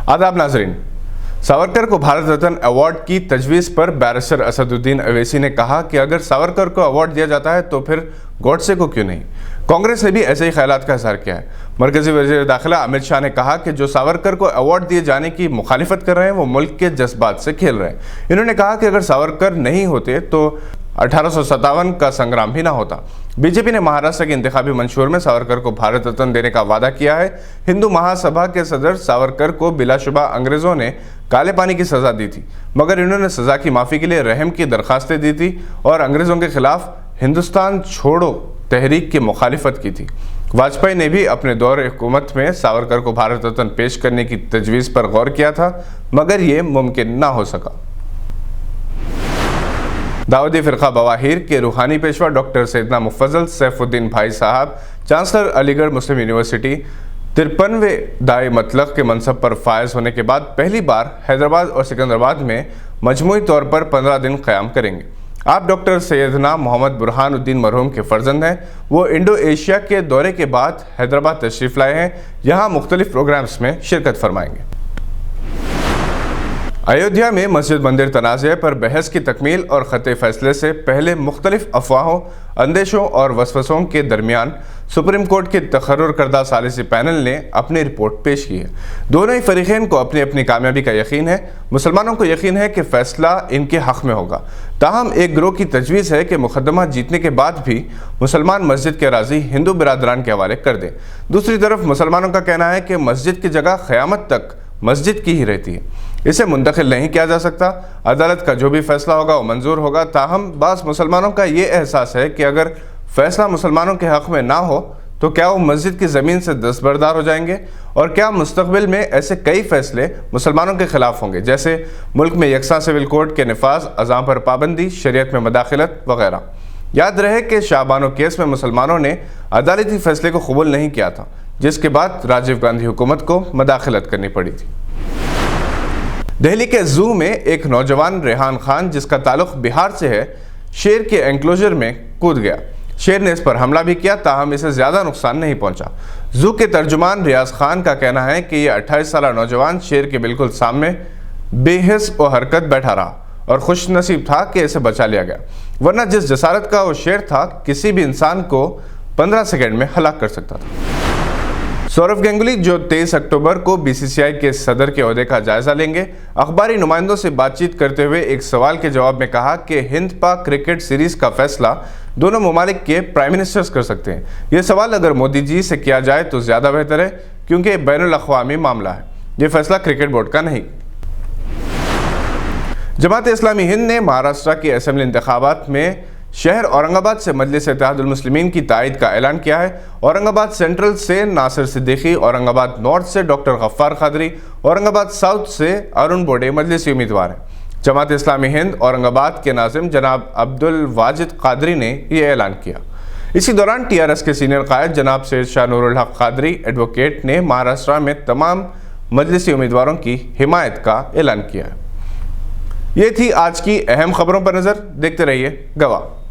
आदाब नाजरीन। सावरकर को भारत रत्न अवार्ड की तजवीज़ पर बैरिस्टर असदुद्दीन अवैसी ने कहा कि अगर सावरकर को अवार्ड दिया जाता है तो फिर गॉडसे को क्यों नहीं। कांग्रेस ने भी ऐसे ही ख्यालात का इज़हार किया है। मरकजी वज़ीर दाखिला अमित शाह ने कहा कि जो सावरकर को अवार्ड दिए जाने की मुखालिफत कर रहे हैं वो मुल्क के जज्बात से खेल रहे हैं। इन्होंने कहा कि अगर सावरकर नहीं होते तो 1857 का संग्राम भी ना होता। बीजेपी ने महाराष्ट्र के इंतखाबी मंशूर में सावरकर को भारत रत्न देने का वादा किया है। हिंदू महासभा के सदर सावरकर को बिलाशुबा अंग्रेजों ने काले पानी की सजा दी थी, मगर इन्होंने सजा की माफ़ी के लिए रहम की दरखास्तें दी थी और अंग्रेजों के खिलाफ हिंदुस्तान छोड़ो तहरीक की मुखालिफत की थी। वाजपेयी ने भी अपने दौर हुकूमत में सावरकर को भारत रत्न पेश करने की तजवीज़ पर गौर किया था, मगर ये मुमकिन ना हो सका। दाऊदी फ़िरक़ा बवाहिर के रूहानी पेशवा डॉक्टर सैयदना मुफज्जल सैफुद्दीन भाई साहब चांसलर अलीगढ़ मुस्लिम यूनिवर्सिटी 53वें दाई मतलक के मनसब पर फायज होने के बाद पहली बार हैदराबाद और सिकंदराबाद में मजमूई तौर पर 15 दिन क़याम करेंगे। आप डॉक्टर सैयदना मोहम्मद बुरहानुद्दीन मरहूम के फर्जंद हैं। वो इंडो एशिया के दौरे के बाद हैदराबाद तशरीफ़ लाए हैं। यहाँ मुख्तलिफ प्रोग्राम्स में शिरकत फरमाएंगे। अयोध्या में मस्जिद मंदिर तनाज़े पर बहस की तकमील और ख़त फ़ैसले से पहले मुख्तलिफ अफवाहों, अंदेशों और वसवसों के दरमियान सुप्रीम कोर्ट के तकर्रुर करदा सालिसी पैनल ने अपनी रिपोर्ट पेश की है। दोनों ही फरीक़ैन को अपनी अपनी कामयाबी का यकीन है। मुसलमानों को यकीन है कि फ़ैसला इनके हक़ में होगा। ताहम एक गिरोह की तजवीज़ है कि मुकदमा जीतने के बाद भी मुसलमान मस्जिद के अराज़ी हिंदू बिरादरान के हवाले कर दें। दूसरी तरफ मुसलमानों का कहना है कि मस्जिद की जगह क़यामत तक मस्जिद की ही रहती है, इसे मुंतकिल नहीं किया जा सकता। अदालत का जो भी फैसला होगा वो मंजूर होगा। ताहम बास मुसलमानों का ये एहसास है कि अगर फैसला मुसलमानों के हक़ में ना हो तो क्या वो मस्जिद की ज़मीन से दस्तबरदार हो जाएंगे, और क्या मुस्तक़बिल में ऐसे कई फ़ैसले मुसलमानों के ख़िलाफ़ होंगे, जैसे मुल्क में यकसा सिविल कोड के नफाज, अज़ान पर पाबंदी, शरीयत में मदाखलत वगैरह। याद रहे कि शाहबानो केस में मुसलमानों ने अदालती फ़ैसले को कबूल नहीं किया था, जिसके बाद राजीव गांधी हुकूमत को मदाखलत करनी पड़ी थी। दिल्ली के जू में एक नौजवान रेहान खान, जिसका ताल्लुक बिहार से है, शेर के एंक्लोजर में कूद गया। शेर ने इस पर हमला भी किया, ताहम इसे ज़्यादा नुकसान नहीं पहुंचा। जू के तर्जुमान रियाज खान का कहना है कि यह 28 साला नौजवान शेर के बिल्कुल सामने बेहिस व हरकत बैठा रहा और खुश नसीब था कि इसे बचा लिया गया, वरना जिस जसारत का वो शेर था किसी भी इंसान को 15 सेकेंड में हलाक कर सकता था। सौरव गांगुली जो 23 अक्टूबर को बीसीसीआई के सदर के ओहदे का जायजा लेंगे, अखबारी नुमाइंदों से बातचीत करते हुए एक सवाल के जवाब में कहा कि हिंद पाक क्रिकेट सीरीज का फैसला दोनों ममालिक के प्राइम मिनिस्टर्स कर सकते हैं। यह सवाल अगर मोदी जी से किया जाए तो ज़्यादा बेहतर है, क्योंकि बैनुल अक़वामी मामला है, यह फैसला क्रिकेट बोर्ड का नहीं। जमात इस्लामी हिंद ने महाराष्ट्र की असेंबली इंतखाबात में शहर औरंगाबाद से मजलिस इत्तेहादुल मुस्लिमीन की तायद का ऐलान किया है। औरंगाबाद सेंट्रल से नासिर सिद्दीकी, औरंगाबाद नॉर्थ से डॉक्टर गफ्फार कादरी, औरंगाबाद साउथ से अरुण बोडे मजलिसी उम्मीदवार हैं। जमात इस्लामी हिंद औरंगाबाद के नाज़िम जनाब अब्दुल वाजिद कादरी ने यह ऐलान किया। इसी दौरान TRS के सीनियर कायद जनाब सैयद शाह नूरुल हक कादरी एडवोकेट ने महाराष्ट्र में तमाम मजलिसी उम्मीदवारों की हिमायत का ऐलान किया है। ये थी आज की अहम खबरों पर नज़र। देखते रहिए गवाह।